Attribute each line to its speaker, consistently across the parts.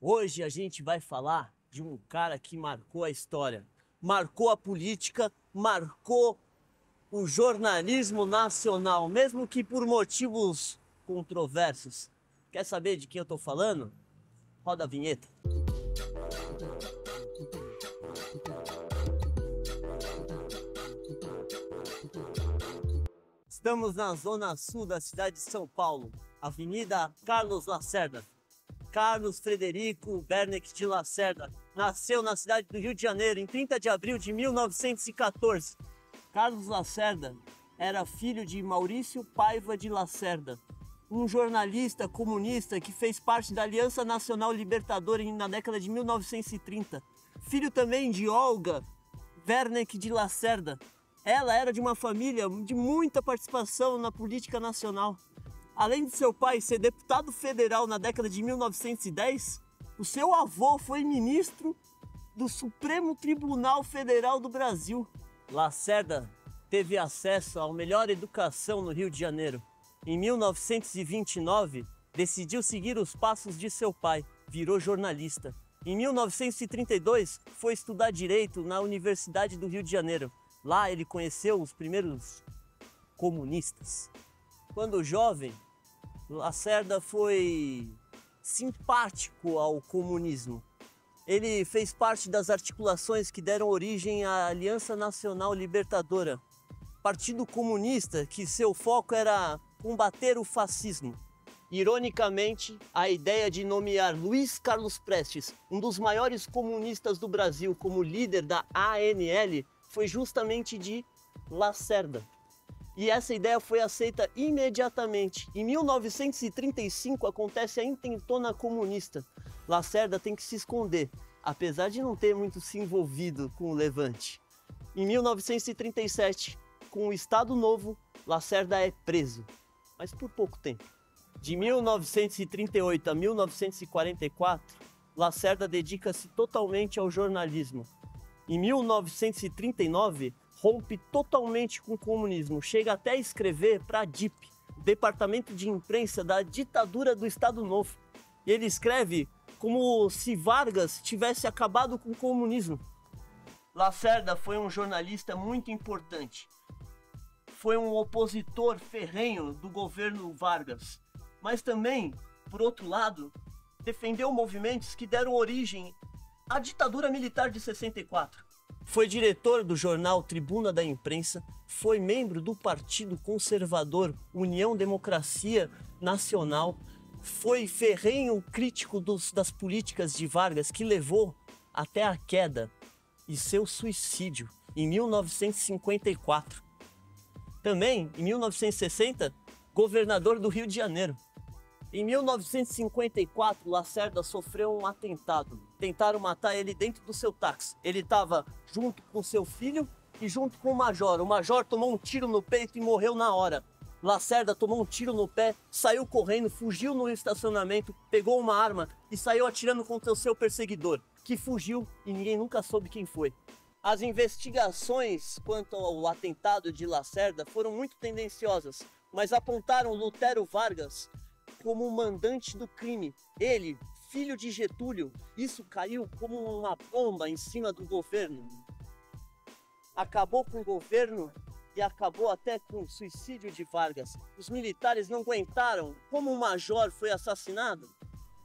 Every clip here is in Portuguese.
Speaker 1: Hoje a gente vai falar de um cara que marcou a história, marcou a política, marcou o jornalismo nacional, mesmo que por motivos controversos. Quer saber de quem eu tô falando? Roda a vinheta. Estamos na zona sul da cidade de São Paulo, Avenida Carlos Lacerda. Carlos Frederico Werneck de Lacerda nasceu na cidade do Rio de Janeiro em 30 de abril de 1914. Carlos Lacerda era filho de Maurício Paiva de Lacerda, um jornalista comunista que fez parte da Aliança Nacional Libertadora na década de 1930. Filho também de Olga Werneck de Lacerda. Ela era de uma família de muita participação na política nacional. Além de seu pai ser deputado federal na década de 1910, o seu avô foi ministro do Supremo Tribunal Federal do Brasil. Lacerda teve acesso à melhor educação no Rio de Janeiro. Em 1929, decidiu seguir os passos de seu pai, virou jornalista. Em 1932, foi estudar Direito na Universidade do Rio de Janeiro. Lá ele conheceu os primeiros comunistas. Quando jovem, Lacerda foi simpático ao comunismo. Ele fez parte das articulações que deram origem à Aliança Nacional Libertadora, partido comunista que seu foco era combater o fascismo. Ironicamente, a ideia de nomear Luiz Carlos Prestes, um dos maiores comunistas do Brasil, como líder da ANL, foi justamente de Lacerda. E essa ideia foi aceita imediatamente. Em 1935 acontece a intentona comunista. Lacerda tem que se esconder, apesar de não ter muito se envolvido com o levante. Em 1937, com o Estado Novo, Lacerda é preso, mas por pouco tempo. De 1938 a 1944, Lacerda dedica-se totalmente ao jornalismo. Em 1939, rompe totalmente com o comunismo, chega até a escrever para a DIP, Departamento de Imprensa da ditadura do Estado Novo. E ele escreve como se Vargas tivesse acabado com o comunismo. Lacerda foi um jornalista muito importante. Foi um opositor ferrenho do governo Vargas, mas também, por outro lado, defendeu movimentos que deram origem à ditadura militar de 64. Foi diretor do jornal Tribuna da Imprensa, foi membro do Partido Conservador União Democracia Nacional, foi ferrenho crítico das políticas de Vargas, que levou até a queda e seu suicídio em 1954. Também, em 1960, governador do Rio de Janeiro. Em 1954, Lacerda sofreu um atentado. Tentaram matar ele dentro do seu táxi. Ele estava junto com seu filho e junto com o major. O major tomou um tiro no peito e morreu na hora. Lacerda tomou um tiro no pé, saiu correndo, fugiu no estacionamento, pegou uma arma e saiu atirando contra o seu perseguidor, que fugiu e ninguém nunca soube quem foi. As investigações quanto ao atentado de Lacerda foram muito tendenciosas, mas apontaram Lutero Vargas como o mandante do crime. Ele, filho de Getúlio, isso caiu como uma bomba em cima do governo. Acabou com o governo e acabou até com o suicídio de Vargas. Os militares não aguentaram como o major foi assassinado.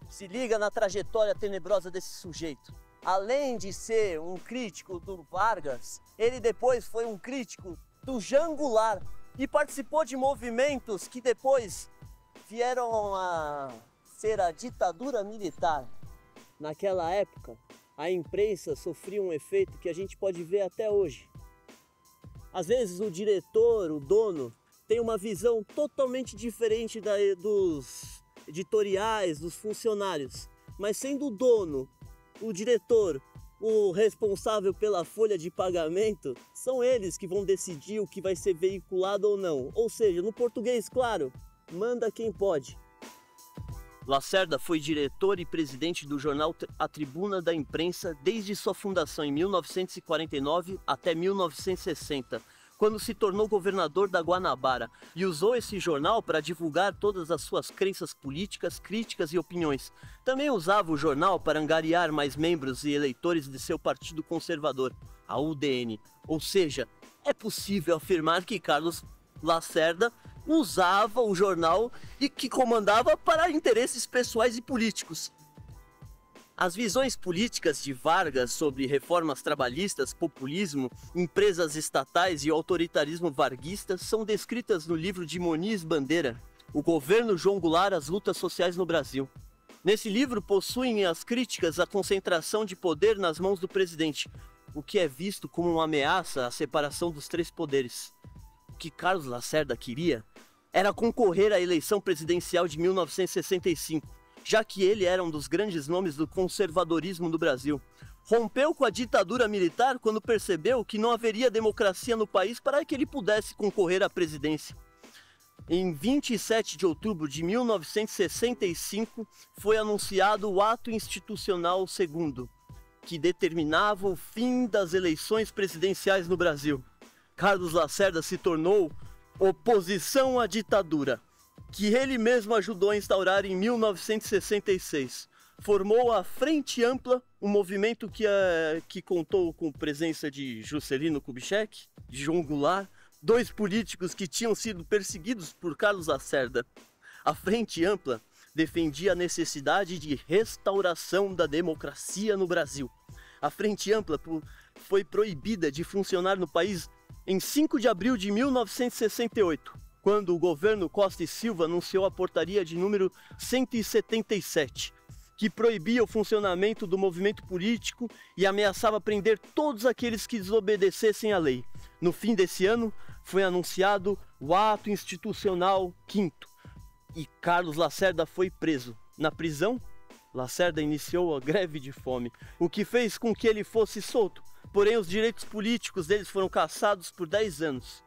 Speaker 1: Se liga na trajetória tenebrosa desse sujeito. Além de ser um crítico do Vargas, ele depois foi um crítico do Jean Goulart e participou de movimentos que depois vieram a ser a ditadura militar. Naquela época, a imprensa sofria um efeito que a gente pode ver até hoje. Às vezes o diretor, o dono, tem uma visão totalmente diferente dos editoriais, dos funcionários. Mas sendo o dono, o diretor, o responsável pela folha de pagamento, são eles que vão decidir o que vai ser veiculado ou não. Ou seja, no português claro, manda quem pode. Lacerda foi diretor e presidente do jornal A Tribuna da Imprensa desde sua fundação em 1949 até 1960.
Speaker 2: quando se tornou governador da Guanabara e usou esse jornal para divulgar todas as suas crenças políticas, críticas e opiniões. Também usava o jornal para angariar mais membros e eleitores de seu partido conservador, a UDN. Ou seja, é possível afirmar que Carlos Lacerda usava o jornal e que comandava para interesses pessoais e políticos. As visões políticas de Vargas sobre reformas trabalhistas, populismo, empresas estatais e autoritarismo varguista são descritas no livro de Moniz Bandeira, O Governo João Goulart, as Lutas Sociais no Brasil. Nesse livro possuem as críticas à concentração de poder nas mãos do presidente, o que é visto como uma ameaça à separação dos três poderes. O que Carlos Lacerda queria era concorrer à eleição presidencial de 1965, já que ele era um dos grandes nomes do conservadorismo no Brasil. Rompeu com a ditadura militar quando percebeu que não haveria democracia no país para que ele pudesse concorrer à presidência. Em 27 de outubro de 1965, foi anunciado o Ato Institucional II, que determinava o fim das eleições presidenciais no Brasil. Carlos Lacerda se tornou oposição à ditadura, que ele mesmo ajudou a instaurar em 1966. Formou a Frente Ampla, um movimento que contou com presença de Juscelino Kubitschek, de João Goulart, dois políticos que tinham sido perseguidos por Carlos Lacerda. A Frente Ampla defendia a necessidade de restauração da democracia no Brasil. A Frente Ampla foi proibida de funcionar no país em 5 de abril de 1968, quando o governo Costa e Silva anunciou a portaria de número 177, que proibia o funcionamento do movimento político e ameaçava prender todos aqueles que desobedecessem à lei. No fim desse ano, foi anunciado o Ato Institucional V e Carlos Lacerda foi preso. Na prisão, Lacerda iniciou a greve de fome, o que fez com que ele fosse solto, porém os direitos políticos deles foram cassados por 10 anos.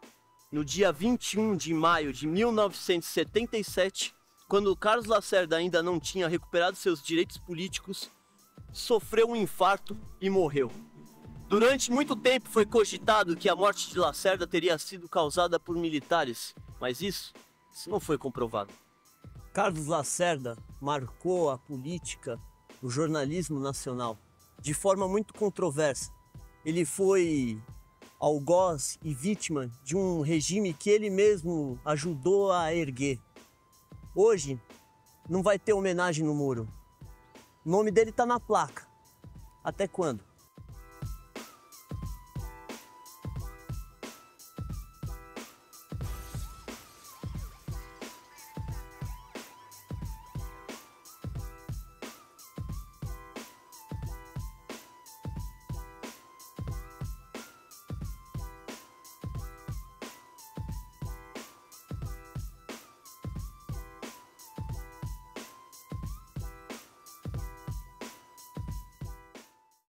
Speaker 2: No dia 21 de maio de 1977, quando Carlos Lacerda ainda não tinha recuperado seus direitos políticos, sofreu um infarto e morreu. Durante muito tempo foi cogitado que a morte de Lacerda teria sido causada por militares, mas isso não foi comprovado.
Speaker 1: Carlos Lacerda marcou a política, o jornalismo nacional, de forma muito controversa. Ele foi algoz e vítima de um regime que ele mesmo ajudou a erguer. Hoje não vai ter homenagem no muro. O nome dele está na placa. Até quando?